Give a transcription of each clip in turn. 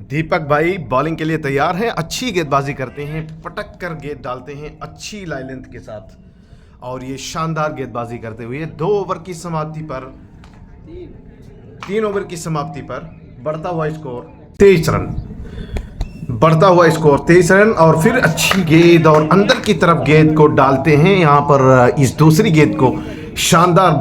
दीपक भाई बॉलिंग के लिए तैयार हैं। अच्छी गेंदबाजी करते हैं, पटक कर गेंद डालते हैं अच्छी लाइन लेंथ के साथ, और ये शानदार गेंदबाजी करते हुए 2 ओवर की समाप्ति पर 3 ओवर की समाप्ति पर बढ़ता हुआ स्कोर 23 रन, बढ़ता हुआ स्कोर 23 रन। और फिर अच्छी गेंद और अंदर की तरफ गेंद को डालते हैं। यहाँ पर इस दूसरी गेंद को शानदार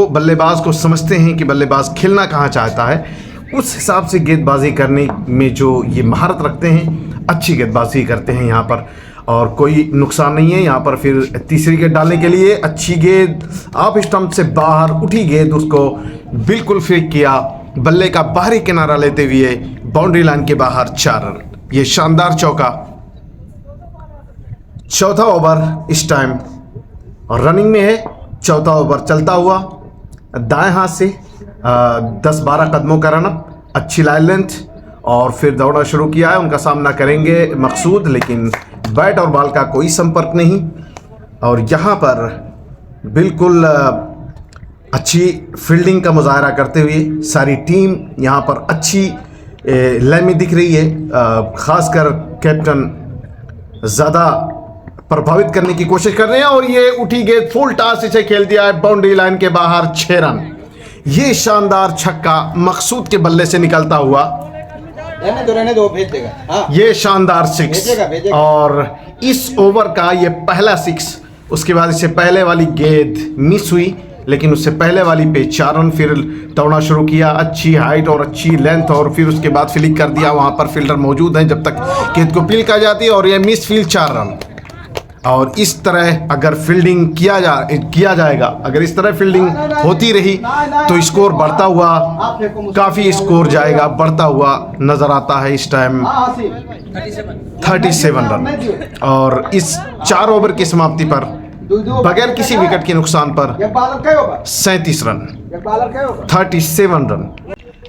बल्लेबाज को समझते हैं कि बल्लेबाज खेलना कहाँ चाहता है, उस हिसाब से गेंदबाजी करने में जो ये महारत रखते हैं, अच्छी गेंदबाजी करते हैं यहाँ पर, और कोई नुकसान नहीं है यहाँ पर। फिर तीसरी गेंद डालने के लिए अच्छी गेंद ऑफ स्टंप से बाहर उठी गेंद, उसको बिल्कुल फेंक किया, बल्ले का बाहरी किनारा लेते हुए बाउंड्री लाइन के बाहर 4 रन। ये शानदार चौका। चौथा ओवर इस टाइम और रनिंग में है। चौथा ओवर चलता हुआ दाएं हाथ से 10-12 कदमों का रनअप, अच्छी लाइन लेंथ, और फिर दौड़ना शुरू किया है। उनका सामना करेंगे मकसूद, लेकिन बैट और बॉल का कोई संपर्क नहीं। और यहाँ पर बिल्कुल अच्छी फील्डिंग का मुजाहरा करते हुए सारी टीम यहाँ पर अच्छी लय में दिख रही है। खासकर कैप्टन ज़्यादा प्रभावित करने की कोशिश कर रहे हैं, और ये उठी गेंद फुल टॉस इसे खेल दिया है बाउंड्री लाइन के बाहर 6 रन। ये शानदार छक्का मकसूद के बल्ले से निकलता हुआ, रहने दो, भेज देगा। हाँ। ये शानदार 6 भेजेगा। और इस ओवर का ये पहला 6। उसके बाद इससे पहले वाली गेंद मिस हुई, लेकिन उससे पहले वाली पे 4 रन। फिर दौड़ना शुरू किया, अच्छी हाइट और अच्छी लेंथ, और फिर उसके बाद फील्डिंग कर दिया। वहाँ पर फील्डर मौजूद हैं जब तक गेंद को पील कर जाती है, और ये मिस फील्ड 4 रन। और इस तरह अगर फील्डिंग किया जाएगा, अगर इस तरह फील्डिंग होती रही तो स्कोर बढ़ता हुआ, काफ़ी स्कोर जाएगा, बढ़ता हुआ नज़र आता है इस टाइम 37 रन। और इस 4 ओवर की समाप्ति पर बगैर किसी विकेट के नुकसान पर 37 रन, 37 रन।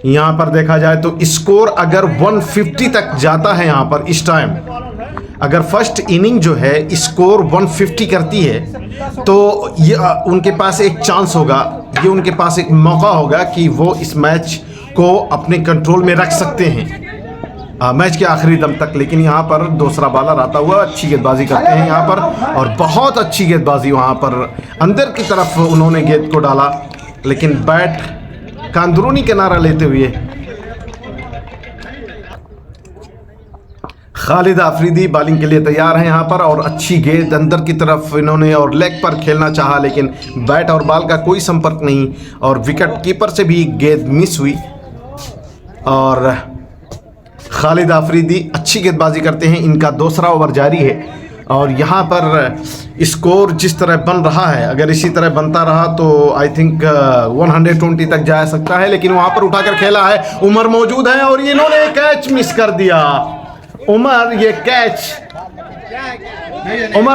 यहाँ पर देखा जाए तो स्कोर अगर 150 तक जाता है यहाँ पर इस टाइम, अगर फर्स्ट इनिंग जो है स्कोर 150 करती है, तो ये उनके पास एक चांस होगा, ये उनके पास एक मौका होगा कि वो इस मैच को अपने कंट्रोल में रख सकते हैं मैच के आखिरी दम तक। लेकिन यहाँ पर दूसरा बॉलर आता हुआ अच्छी गेंदबाजी करते हैं यहाँ पर, और बहुत अच्छी गेंदबाजी वहाँ पर अंदर की तरफ उन्होंने गेंद को डाला, लेकिन बैट का अंदरूनी किनारा लेते हुए खालिद आफरीदी बॉलिंग के लिए तैयार हैं यहाँ पर। और अच्छी गेंद अंदर की तरफ इन्होंने और लेग पर खेलना चाहा, लेकिन बैट और बॉल का कोई संपर्क नहीं, और विकेट कीपर से भी गेंद मिस हुई। और खालिद आफरीदी अच्छी गेंदबाजी करते हैं। इनका दूसरा ओवर जारी है, और यहाँ पर स्कोर जिस तरह बन रहा है, अगर इसी तरह बनता रहा तो आई थिंक 120 तक जा सकता है। लेकिन वहाँ पर उठाकर खेला है, उमर मौजूद है, और इन्होंने कैच मिस कर दिया। उमर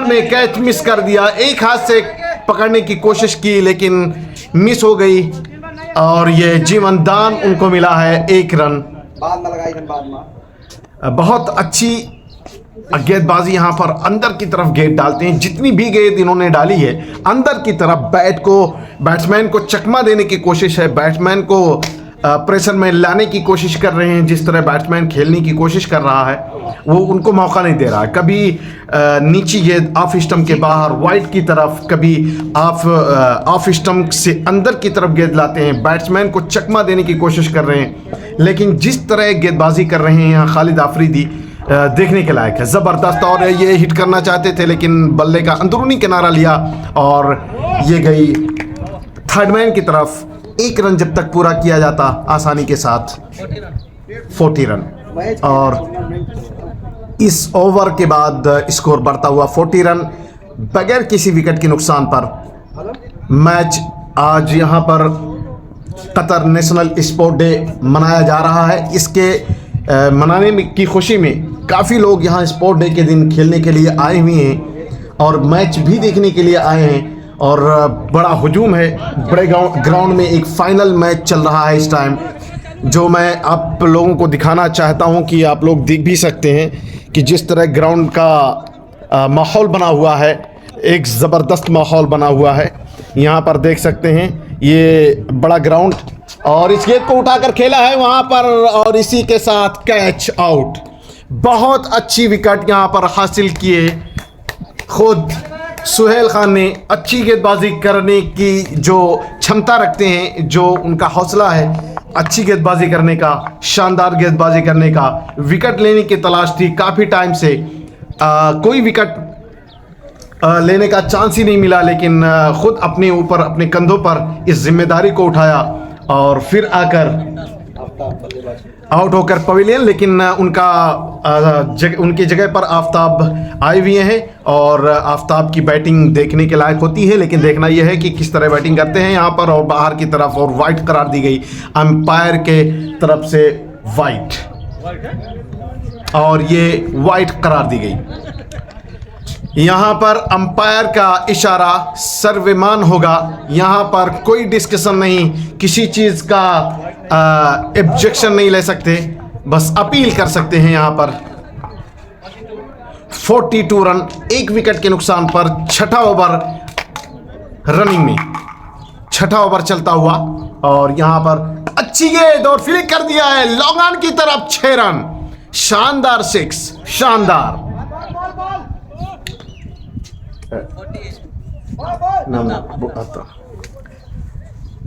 ने कैच मिस कर दिया। एक हाथ से पकड़ने की कोशिश की, लेकिन मिस हो गई, और ये जीवन दान उनको मिला है 1 रन। बहुत अच्छी गेंदबाजी यहाँ पर अंदर की तरफ गेंद डालते हैं। जितनी भी गेंद इन्होंने डाली है अंदर की तरफ, बैट्समैन को चकमा देने की कोशिश है, बैट्समैन को प्रेशर में लाने की कोशिश कर रहे हैं। जिस तरह बैट्समैन खेलने की कोशिश कर रहा है, वो उनको मौका नहीं दे रहा है। कभी नीची गेंद ऑफ स्टंप के बाहर वाइड की तरफ, कभी ऑफ स्टंप से अंदर की तरफ गेंद लाते हैं, बैट्समैन को चकमा देने की कोशिश कर रहे हैं। लेकिन जिस तरह गेंदबाजी कर रहे हैं यहाँ खालिद आफरीदी, देखने के लायक है, ज़बरदस्त। और ये हिट करना चाहते थे, लेकिन बल्ले का अंदरूनी किनारा लिया, और ये गई थर्ड मैन की तरफ। 1 रन जब तक पूरा किया जाता आसानी के साथ 40 रन, और इस ओवर के बाद स्कोर बढ़ता हुआ 40 रन बगैर किसी विकेट के नुकसान पर। मैच आज यहाँ पर कतर नेशनल स्पोर्ट डे मनाया जा रहा है। इसके मनाने की खुशी में काफ़ी लोग यहाँ स्पोर्ट डे के दिन खेलने के लिए आए हुए हैं, और मैच भी देखने के लिए आए हैं। और बड़ा हुजूम है, बड़े ग्राउंड में एक फाइनल मैच चल रहा है इस टाइम, जो मैं आप लोगों को दिखाना चाहता हूं कि आप लोग देख भी सकते हैं कि जिस तरह ग्राउंड का माहौल बना हुआ है, एक ज़बरदस्त माहौल बना हुआ है। यहाँ पर देख सकते हैं ये बड़ा ग्राउंड और इस गेंद को उठाकर खेला है वहां पर और इसी के साथ कैच आउट। बहुत अच्छी विकेट यहां पर हासिल किए खुद सुहेल खान ने। अच्छी गेंदबाजी करने की जो क्षमता रखते हैं, जो उनका हौसला है अच्छी गेंदबाजी करने का, शानदार गेंदबाजी करने का। विकेट लेने की तलाश थी काफ़ी टाइम से, कोई विकेट लेने का चांस ही नहीं मिला, लेकिन खुद अपने ऊपर अपने कंधों पर इस जिम्मेदारी को उठाया और फिर आकर आउट होकर पवेलियन। लेकिन उनकी जगह पर आफ्ताब आए हुए हैं और आफ्ताब की बैटिंग देखने के लायक होती है, लेकिन देखना यह है कि किस तरह बैटिंग करते हैं यहाँ पर। और बाहर की तरफ और वाइट करार दी गई अंपायर के तरफ से, वाइट, और ये वाइट करार दी गई। यहाँ पर अंपायर का इशारा सर्वमान्य होगा, यहाँ पर कोई डिस्कशन नहीं, किसी चीज़ का ऑब्जेक्शन नहीं ले सकते, बस अपील कर सकते हैं। यहाँ पर 42 रन, एक विकेट के नुकसान पर छठा ओवर रनिंग में, छठा ओवर चलता हुआ और यहाँ पर अच्छी गेंद और फ्लिक कर दिया है लॉन्ग ऑन की तरफ, 6 रन, शानदार 6, शानदार।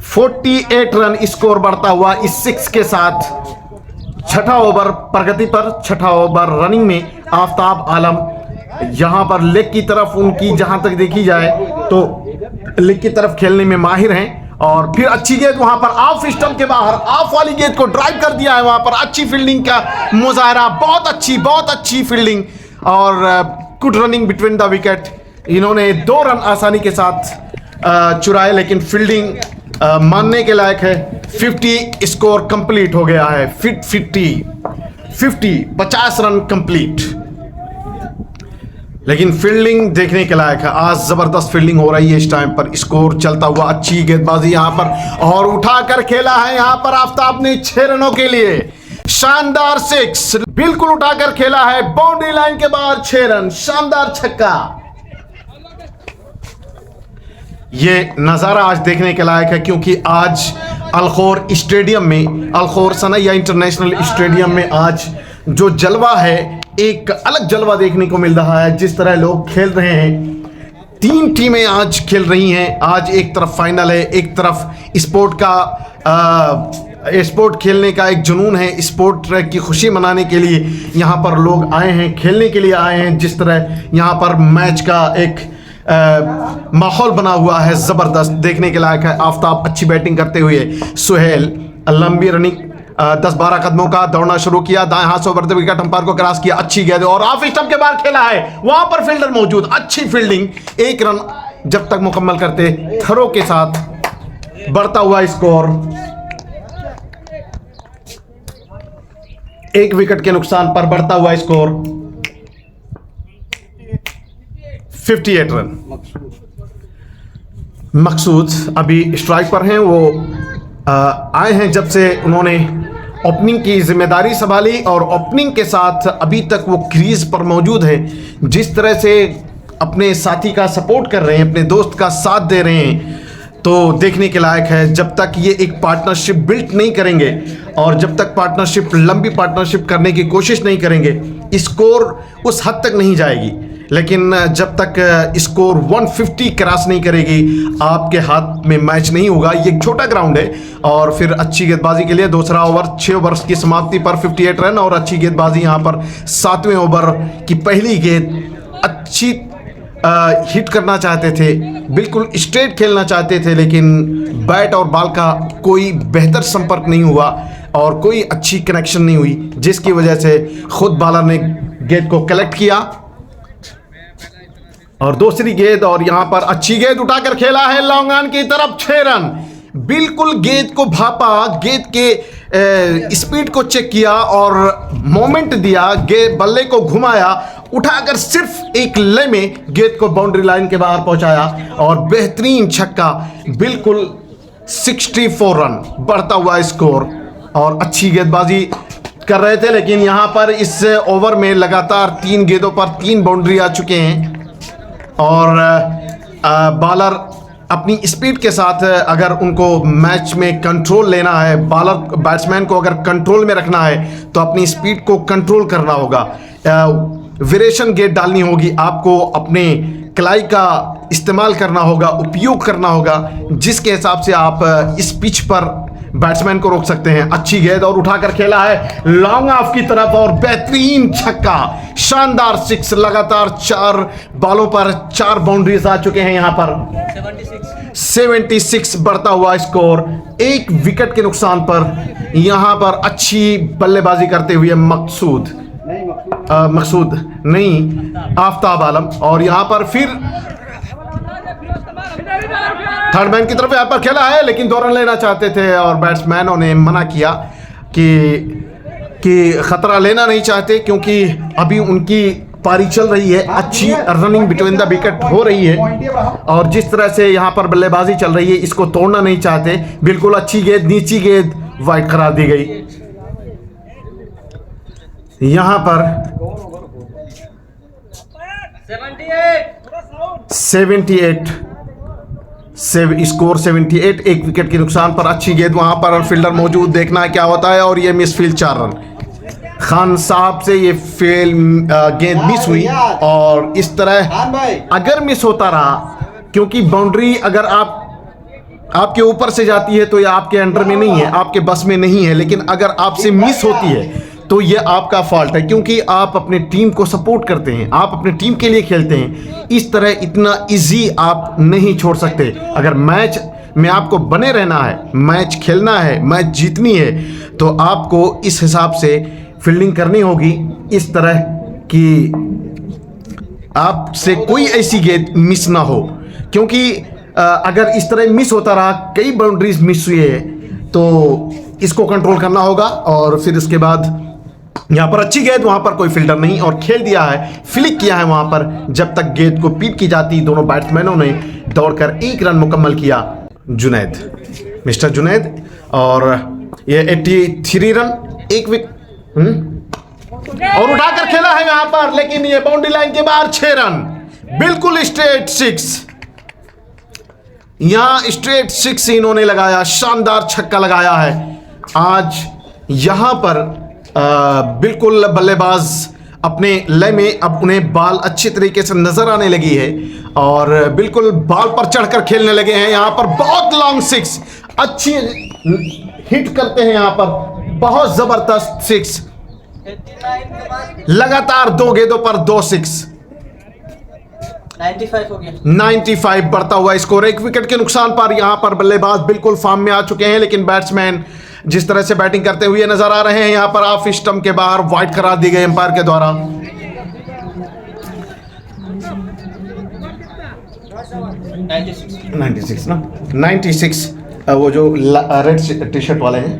48 रन स्कोर बढ़ता हुआ इस 6 के साथ। छठा ओवर प्रगति पर, छठा ओवर रनिंग में आफ्ताब आलम यहां पर लेग की तरफ, उनकी जहां तक देखी जाए तो लेग की तरफ खेलने में माहिर हैं। और फिर अच्छी गेंद वहां पर ऑफ स्टंप के बाहर, ऑफ वाली गेंद को ड्राइव कर दिया है वहां पर। अच्छी फील्डिंग का मुजाहरा, बहुत अच्छी फील्डिंग और good running between the wicket. इन्होंने 2 रन आसानी के साथ चुराए, लेकिन फील्डिंग मानने के लायक है। 50 स्कोर कंप्लीट हो गया है, 50 रन कंप्लीट, लेकिन फील्डिंग देखने के लायक है। आज जबरदस्त फील्डिंग हो रही है इस टाइम पर, स्कोर चलता हुआ, अच्छी गेंदबाजी यहां पर और उठाकर खेला है यहां पर आफ्ताब ने 6 रनों के लिए, शानदार 6, बिल्कुल उठाकर खेला है बाउंड्री लाइन के बाहर, 6 रन, शानदार छक्का। ये नज़ारा आज देखने के लायक है, क्योंकि आज अलखोर स्टेडियम में, अलखोर सनैया इंटरनेशनल स्टेडियम में आज जो जलवा है, एक अलग जलवा देखने को मिल रहा है। जिस तरह लोग खेल रहे हैं, 3 टीमें आज खेल रही हैं। आज एक तरफ फाइनल है, एक तरफ स्पोर्ट खेलने का एक जुनून है, स्पोर्ट की खुशी मनाने के लिए यहाँ पर लोग आए हैं, खेलने के लिए आए हैं। जिस तरह यहाँ पर मैच का एक माहौल बना हुआ है, ज़बरदस्त देखने के लायक है। आफ्ताब अच्छी बैटिंग करते हुए, सुहेल लंबी रनिंग 10-12 कदमों का दौड़ना शुरू किया, दाएं हाथ से बढ़ते विकेट अंपायर को क्रॉस किया, अच्छी गेंद और ऑफ स्टंप के बाहर खेला है, वहां पर फील्डर मौजूद, अच्छी फील्डिंग। 1 रन जब तक मुकम्मल करते, थ्रो के साथ बढ़ता हुआ स्कोर, 1 विकेट के नुकसान पर बढ़ता हुआ स्कोर 58 रन। मकसूद अभी स्ट्राइक पर हैं, वो आए हैं जब से उन्होंने ओपनिंग की जिम्मेदारी संभाली और ओपनिंग के साथ अभी तक वो क्रीज पर मौजूद है। जिस तरह से अपने साथी का सपोर्ट कर रहे हैं, अपने दोस्त का साथ दे रहे हैं, तो देखने के लायक है। जब तक ये एक पार्टनरशिप बिल्ड नहीं करेंगे और जब तक पार्टनरशिप, लंबी पार्टनरशिप करने की कोशिश नहीं करेंगे, स्कोर उस हद तक नहीं जाएगी। लेकिन जब तक स्कोर 150 क्रॉस नहीं करेगी, आपके हाथ में मैच नहीं होगा। ये एक छोटा ग्राउंड है और फिर अच्छी गेंदबाजी के लिए दूसरा ओवर, 6 ओवर की समाप्ति पर 58 रन और अच्छी गेंदबाजी यहाँ पर 7वें ओवर की पहली गेंद अच्छी हिट करना चाहते थे, बिल्कुल स्ट्रेट खेलना चाहते थे, लेकिन बैट और बॉल का कोई बेहतर संपर्क नहीं हुआ और कोई अच्छी कनेक्शन नहीं हुई, जिसकी वजह से खुद बॉलर ने गेंद को कलेक्ट किया और दूसरी गेंद और यहां पर अच्छी गेंद उठाकर खेला है लॉन्ग ऑन की तरफ, 6 रन। बिल्कुल गेंद को भापा, गेंद के स्पीड को चेक किया और मोमेंट दिया, गेंद बल्ले को घुमाया, उठाकर सिर्फ एक ले में गेंद को बाउंड्री लाइन के बाहर पहुंचाया और बेहतरीन छक्का, बिल्कुल 64 रन बढ़ता हुआ स्कोर। और अच्छी गेंदबाजी कर रहे थे, लेकिन यहां पर इस ओवर में लगातार 3 गेंदों पर 3 बाउंड्री आ चुके हैं और बॉलर अपनी स्पीड के साथ अगर उनको मैच में कंट्रोल लेना है, बॉलर बैट्समैन को अगर कंट्रोल में रखना है तो अपनी स्पीड को कंट्रोल करना होगा, वेरिएशन गेट डालनी होगी, आपको अपने कलाई का इस्तेमाल करना होगा, उपयोग करना होगा, जिसके हिसाब से आप इस पिच पर बैट्समैन को रोक सकते हैं। अच्छी गेंद और उठाकर खेला है लॉन्ग ऑफ की तरफ और बेहतरीन छक्का, शानदार सिक्स। लगातार 4 बॉलों पर 4 बाउंड्रीज आ चुके हैं यहाँ पर। 76 बढ़ता हुआ स्कोर, 1 विकेट के नुकसान पर यहाँ पर अच्छी बल्लेबाजी करते हुए मकसूद नहीं आफ्ताब आलम। और यहाँ पर फिर थर्ड मैन की तरफ यहाँ पर खेला है, लेकिन 2 रन लेना चाहते थे और बैट्समैनों ने मना किया कि खतरा लेना नहीं चाहते, क्योंकि अभी उनकी पारी चल रही है, अच्छी रनिंग बिटवीन द विकेट हो रही है और जिस तरह से यहाँ पर बल्लेबाजी चल रही है इसको तोड़ना नहीं चाहते। बिल्कुल अच्छी गेंद, नीची गेंद वाइड करार दी गई। यहाँ पर 78 स्कोर 78, 1 विकेट के नुकसान पर अच्छी गेंद, वहां पर फील्डर मौजूद, देखना है क्या होता है। और ये मिस फील्ड 4 रन। खान साहब से ये गेंद मिस हुई और इस तरह अगर मिस होता रहा, क्योंकि बाउंड्री अगर आपके ऊपर से जाती है तो ये आपके अंडर में नहीं है, आपके बस में नहीं है, लेकिन अगर आपसे मिस होती है तो ये आपका फॉल्ट है, क्योंकि आप अपने टीम को सपोर्ट करते हैं, आप अपने टीम के लिए खेलते हैं। इस तरह इतना इजी आप नहीं छोड़ सकते। अगर मैच में आपको बने रहना है, मैच खेलना है, मैच जीतनी है, तो आपको इस हिसाब से फील्डिंग करनी होगी, इस तरह कि आपसे कोई ऐसी गेंद मिस ना हो। क्योंकि अगर इस तरह मिस होता रहा, कई बाउंड्रीज मिस हुई है, तो इसको कंट्रोल करना होगा। और फिर उसके बाद यहाँ पर अच्छी गेंद, वहां पर कोई फील्डर नहीं और खेल दिया है, फ्लिक किया है वहां पर। जब तक गेंद को पीट की जाती, दोनों बैट्समैनों ने दौड़कर 1 रन मुकम्मल किया। जुनैद, मिस्टर जुनैद, और ये 83 रन, 1 विकेट और उठाकर खेला है यहाँ पर, लेकिन ये बाउंड्री लाइन के बाहर 6 रन, बिल्कुल स्ट्रेट 6। यहां स्ट्रेट 6 इन्होंने लगाया, शानदार छक्का लगाया है। आज यहां पर बिल्कुल बल्लेबाज अपने लय में, अब उन्हें बॉल अच्छी तरीके से नजर आने लगी है और बिल्कुल बॉल पर चढ़कर खेलने लगे हैं। यहां पर बहुत लॉन्ग 6, अच्छी हिट करते हैं यहाँ पर, बहुत जबरदस्त 6, लगातार 2 गेंदों पर 2 6। 95 हो गया। 95 बढ़ता हुआ स्कोर, 1 विकेट के नुकसान पर यहां पर बल्लेबाज बिल्कुल फॉर्म में आ चुके हैं, लेकिन बैट्समैन जिस तरह से बैटिंग करते हुए नजर आ रहे हैं, यहां पर ऑफ स्टंप के बाहर वाइड करार दी गई एम्पायर के द्वारा। 96 ना, 96 वो जो रेड टी शर्ट वाले हैं,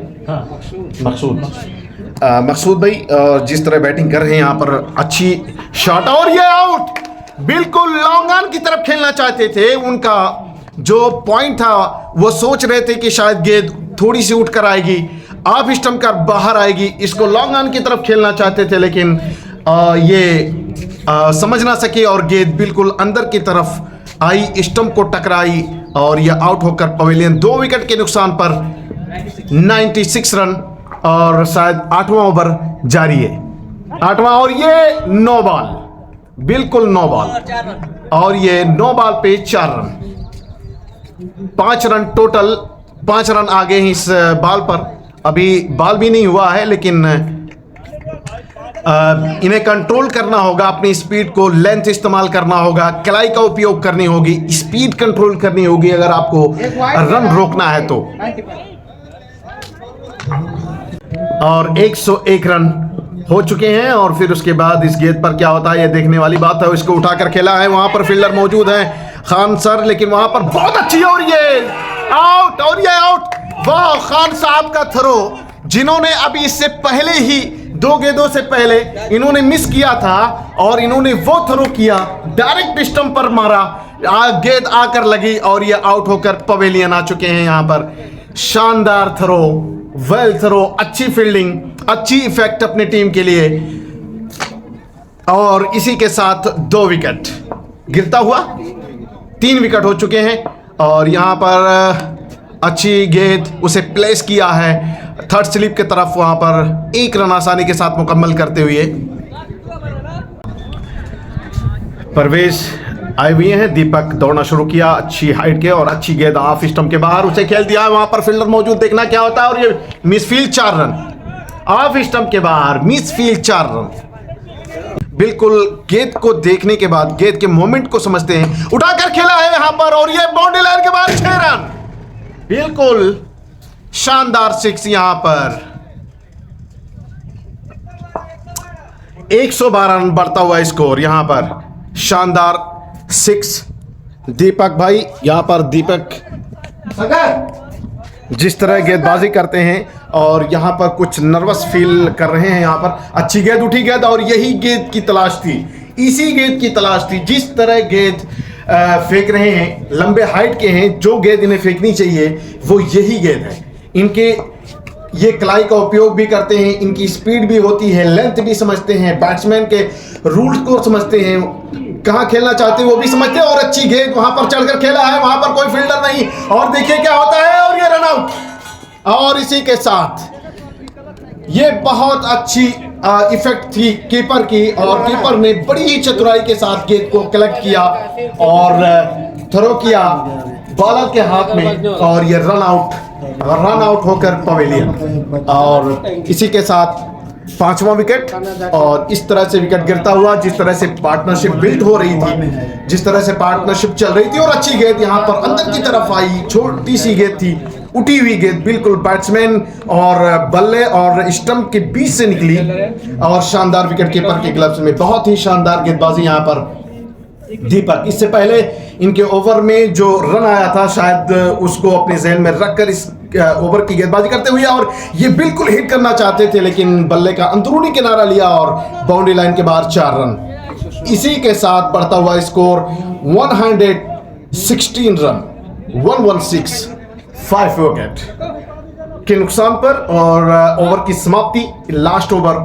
मकसूद भाई जिस तरह बैटिंग कर रहे हैं, यहां पर अच्छी शॉट और ये आउट। बिल्कुल लॉन्ग ऑन की तरफ खेलना चाहते थे, उनका जो पॉइंट था वो सोच रहे थे कि शायद गेंद थोड़ी सी उठकर आएगी, ऑफ स्टंप कर बाहर आएगी, इसको लॉन्ग ऑन की तरफ खेलना चाहते थे, लेकिन ये समझ ना सके और गेंद बिल्कुल अंदर की तरफ आई, स्टंप को टकराई और यह आउट होकर पवेलियन। 2 विकेट के नुकसान पर 96 रन और शायद 8वां ओवर जारी है, 8वां, और ये 9 बॉल, बिल्कुल 9 बॉल और ये 9 बॉल पे 4 रन, 5 रन टोटल, 5 रन आगे हैं इस बॉल पर। अभी बॉल भी नहीं हुआ है, लेकिन इन्हें कंट्रोल करना होगा, अपनी स्पीड को, लेंथ इस्तेमाल करना होगा, कलाई का उपयोग करनी होगी, स्पीड कंट्रोल करनी होगी अगर आपको रन रोकना है तो। और 101 रन हो चुके हैं और फिर उसके बाद इस गेंद पर क्या होता है ये देखने वाली बात है। इसको उठाकर खेला है, वहां पर फील्डर मौजूद है खान सर, लेकिन वहां पर बहुत अच्छी, और ये आउट, और ये आउट। वाह, खान साहब का थ्रो, जिन्होंने अभी इससे पहले ही 2 गेंदों से पहले इन्होंने मिस किया था और इन्होंने वो थ्रो किया, डायरेक्ट स्टंप पर मारा, गेंद आकर लगी और ये आउट होकर पवेलियन आ चुके हैं। यहां पर शानदार थ्रो, वेल थ्रो, अच्छी फील्डिंग, अच्छी इफेक्ट अपनी टीम के लिए, और इसी के साथ 2 विकेट गिरता हुआ 3 विकेट हो चुके हैं और यहाँ पर अच्छी गेंद उसे प्लेस किया है थर्ड स्लिप के तरफ, वहाँ पर एक रन आसानी के साथ मुकम्मल करते हुए परवेज आए हुए हैं। दीपक दौड़ना शुरू किया अच्छी हाइट के और अच्छी गेंद ऑफ स्टंप के बाहर उसे खेल दिया है। वहां पर फील्डर मौजूद, देखना क्या होता है। और ये मिसफील्ड 4 रन, ऑफ स्टंप के बाहर मिसफील्ड 4 रन। बिल्कुल गेंद को देखने के बाद गेंद के मोमेंट को समझते हैं, उठाकर खेला है यहां पर और ये बाउंड्री लाइन के बाहर 6 रन। बिल्कुल शानदार 6 यहां पर 112 रन बढ़ता हुआ स्कोर, यहां पर शानदार 6 दीपक भाई। यहां पर दीपक जिस तरह गेंदबाजी करते हैं और यहां पर कुछ नर्वस फील कर रहे हैं। यहां पर अच्छी गेंद उठी गेंद और यही गेंद की तलाश थी, इसी गेंद की तलाश थी। जिस तरह गेंद फेंक रहे हैं, लंबे हाइट के हैं, जो गेंद इन्हें फेंकनी चाहिए वो यही गेंद है। इनके ये कलाई का उपयोग भी करते हैं, इनकी स्पीड भी होती है, लेंथ भी समझते हैं, बैट्समैन के रूल्स को समझते हैं, कहां खेलना चाहते हैं वो भी समझते हैं। और अच्छी गेंद वहां पर चढ़कर खेला है, वहां पर कोई फील्डर नहीं और देखिए क्या होता है और ये रन आउट। और इसी के साथ ये बहुत अच्छी इफेक्ट थी कीपर की और कीपर ने बड़ी ही चतुराई के साथ गेंद को कलेक्ट किया और थ्रो किया बॉलर के हाथ में और ये रन आउट होकर पवेलियन। और इसी के साथ 5वां विकेट और इस तरह से विकेट गिरता हुआ, जिस तरह से पार्टनरशिप बिल्ड हो रही थी, जिस तरह से पार्टनरशिप चल रही थी और अच्छी गेंद यहां पर अंदर की तरफ आई, छोटी सी गेंद थी, उठी हुई गेंद बिल्कुल बैट्समैन और बल्ले और स्टंप के बीच से निकली और शानदार विकेट कीपर के ग्लव्स में बहुत ही शानदार गेंदबाजी यहां पर दीपक। इससे पहले इनके ओवर में जो रन आया था शायद उसको अपने जहन में रखकर इस ओवर की गेंदबाजी करते हुए और ये बिल्कुल हिट करना चाहते थे, लेकिन बल्ले का अंदरूनी किनारा लिया और बाउंड्री लाइन के बाहर 4 रन। इसी के साथ बढ़ता हुआ स्कोर 116 रन, 116, 5 विकेट के नुकसान पर। और ओवर की समाप्ति, लास्ट ओवर,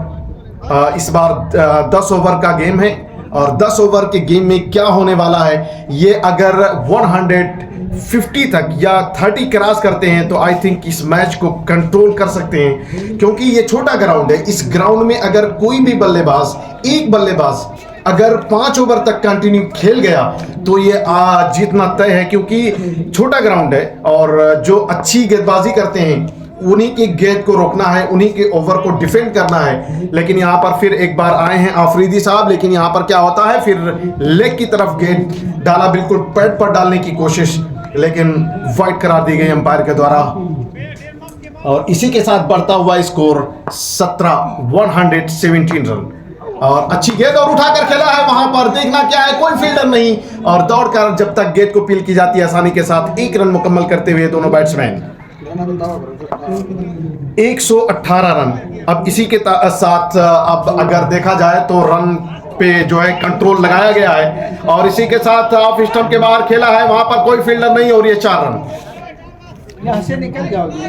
इस बार 10 ओवर का गेम है और 10 ओवर के गेम में क्या होने वाला है, ये अगर 150 तक या 30 क्रॉस करते हैं तो आई थिंक इस मैच को कंट्रोल कर सकते हैं, क्योंकि ये छोटा ग्राउंड है। इस ग्राउंड में अगर कोई भी बल्लेबाज, एक बल्लेबाज अगर 5 ओवर तक कंटिन्यू खेल गया तो ये जीतना तय है, क्योंकि छोटा ग्राउंड है और जो अच्छी गेंदबाजी करते हैं उन्हीं की गेंद को रोकना है, उन्हीं के ओवर को डिफेंड करना है। लेकिन यहाँ पर फिर एक बार आए हैं आफरीदी साहब, लेकिन यहाँ पर क्या होता है, फिर लेग की तरफ गेंद डाला, बिल्कुल पैड पर डालने की कोशिश, लेकिन वाइड करार दी गई अंपायर के द्वारा। और इसी के साथ बढ़ता हुआ स्कोर 117 रन और अच्छी गेंद और उठाकर खेला है। वहां पर देखना क्या है, कोई फील्डर नहीं और दौड़कर जब तक गेंद को पील की जाती है आसानी के साथ 1 रन मुकम्मल करते हुए दोनों बैट्समैन 118 रन। अब इसी के साथ अब अगर देखा जाए तो रन पे जो है कंट्रोल लगाया गया है और इसी के साथ ऑफ स्टंप के बाहर खेला है, वहां पर कोई फील्डर नहीं और ये 4 रन। से निकल जाओगे।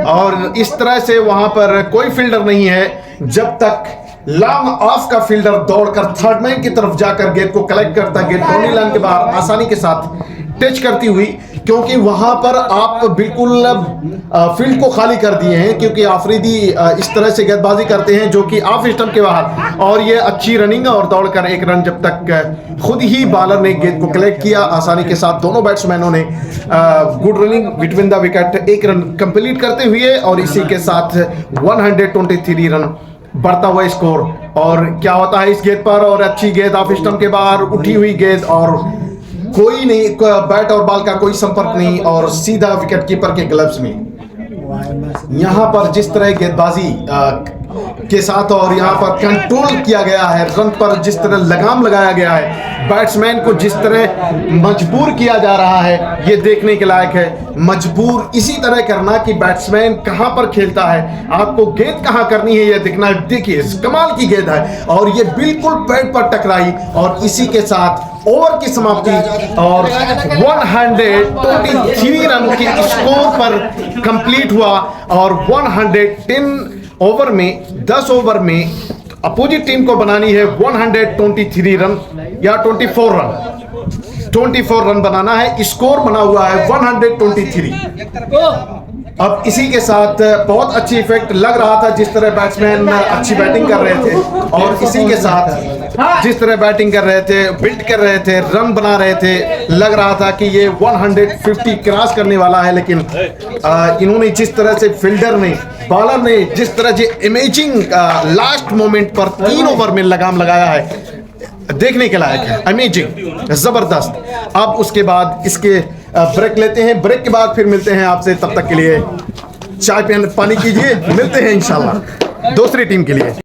और इस तरह से वहां पर कोई फील्डर नहीं है जब तक लॉन्ग ऑफ का फील्डर दौड़कर थर्ड मैन की तरफ जाकर गेंद को कलेक्ट करता, गेंद बाउंड्री लाइन के बाहर आसानी के साथ टच करती हुई, क्योंकि वहां पर आप बिल्कुल फील्ड को खाली कर दिए हैं, क्योंकि आफरीदी इस तरह से गेंदबाजी करते हैं जो कि ऑफ स्टंप के बाहर। और ये अच्छी रनिंग और दौड़कर 1 रन, जब तक खुद ही बॉलर ने गेंद को कलेक्ट किया आसानी के साथ। दोनों बैट्समैनों ने good running between the wicket, 1 run complete करते हुए और इसी के साथ 123 रन बढ़ता हुआ स्कोर। और क्या होता है इस गेंद पर, और अच्छी गेंद ऑफ स्टंप के बाहर, उठी हुई गेंद और कोई नहीं, बैट और बॉल का कोई संपर्क नहीं और सीधा विकेट कीपर के ग्लव्स में। यहां पर जिस तरह गेंदबाजी के साथ और यहां पर कंट्रोल किया गया है, रन पर जिस तरह लगाम लगाया गया है, बैट्समैन को जिस तरह मजबूर किया जा रहा है, ये देखने के लायक है। मजबूर इसी तरह करना कि बैट्समैन कहां पर खेलता है, आपको गेंद कहां करनी है ये दिखना है। देखिए कमाल की गेंद है और ये बिल्कुल पैड पर टकराई और इसी के साथ ओवर की समाप्ति और 123 रन के स्कोर पर कंप्लीट हुआ। और 110 ओवर में, 10 ओवर में अपोजिट टीम को बनानी है 123 रन या 24 रन। 24 रन बनाना है। स्कोर बना हुआ है 123। अब इसी के साथ बहुत अच्छी इफेक्ट लग रहा था, जिस तरह बैट्समैन अच्छी बैटिंग कर रहे थे और इसी के साथ जिस तरह बैटिंग कर रहे थे, बिल्ड कर रहे थे, रन बना रहे थे, लग रहा था कि ये 150 क्रॉस करने वाला है। लेकिन इन्होंने जिस तरह से फील्डर ने, बॉलर ने जिस तरह से इमेजिंग लास्ट मोमेंट पर 3 ओवर में लगाम लगाया है, देखने के लायक है, अमेजिंग, जबरदस्त। अब उसके बाद इसके ब्रेक लेते हैं, ब्रेक के बाद फिर मिलते हैं आपसे। तब तक के लिए चाय पानी कीजिए, मिलते हैं इंशाल्लाह दूसरी टीम के लिए।